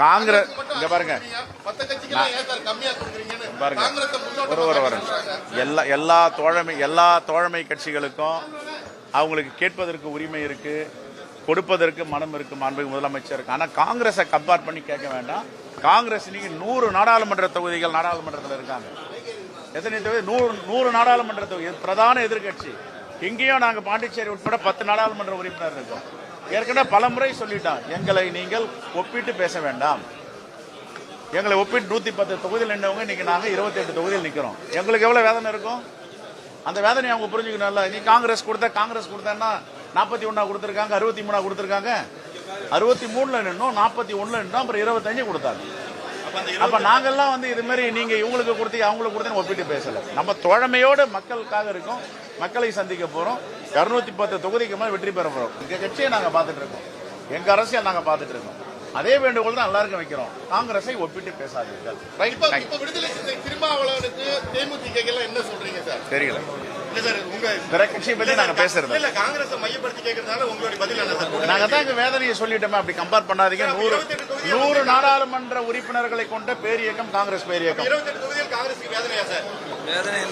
காங்கிரஸ் இங்க பாருங்க எல்லா தோழமை கட்சிகளுக்கும் அவங்களுக்கு கேட்பதற்கு உரிமை இருக்கு, கொடுப்பதற்கு மனம் இருக்கு மாண்புமிகு முதலமைச்சர். ஆனா காங்கிரஸை கம்பேர் பண்ணி கேட்க வேண்டாம். காங்கிரஸ் இன்னைக்கு 100 நாடாளுமன்ற தொகுதிகள் நாடாளுமன்றத்தில் இருக்காங்க. எத்தனை தொகுதி? 100 நாடாளுமன்ற தொகுதி. பிரதான எதிர்கட்சி. இங்கேயும் நாங்க பாண்டிச்சேரி உட்பட 10 நாடாளுமன்ற உறுப்பினர் இருக்கோம். ஏற்கனவே பல முறை சொல்லிட்டோம், எங்களை நீங்கள் ஒப்பிட்டு பேச வேண்டாம். எங்களை ஒப்பிட்டு 110 தொகுதியில் நின்றவங்க இன்னைக்கு நாங்க 28 தொகுதியில் நிக்கிறோம். எங்களுக்கு எவ்வளவு வேதனை இருக்கும்? அந்த வேதனை அவங்க புரிஞ்சுக்கணும்ல. நீ காங்கிரஸ் கொடுத்தா 41 கொடுத்திருக்காங்க, 63 கொடுத்திருக்காங்க, 63ல நின்னோம், 41ல நின்றோம், அப்புறம் 25 கொடுத்தாங்க. அப்ப நாங்கெல்லாம் வந்து இது மாதிரி நீங்க இவங்களுக்கு கொடுத்து அவங்களுக்கு கொடுத்து ஒப்பிட்டு பேசல. நம்ம தோழமையோடு மக்களுக்காக இருக்கோம், மக்களை சந்திக்க போறோம். 210 தொகுதிக்கு மேல வெற்றி பெற போறோம். எங்க கட்சியை நாங்க பாத்துட்டு இருக்கோம், எங்க அரசியல் நாங்க பாத்துட்டு இருக்கோம். அதே வேண்டுகோள் தான் எல்லாருக்கும் வைக்கிறோம், காங்கிரஸை ஒப்பிட்டு பேசாதீர்கள். திருமாவளவனுக்கு தேமுதிக என்ன சொல்றீங்க சார்? தெரியல பிற கட்சியை பத்தி நாங்க பேசுறது இல்ல. காங்கிரஸ் மையப்படுத்தி கேட்கறதால உங்களுடைய பதில் என்ன சார்? நாங்க தான் எங்க வேதனையை சொல்லிட்டோமே, அப்படி கம்பேர் பண்ணாதீங்க. 100 நாடாளுமன்ற உறுப்பினர்களை கொண்ட பேரியக்கம் காங்கிரஸ் பேரியக்கம். 28 தொகுதியில் காங்கிரஸுக்கு வேதனையா சார்? வேதனை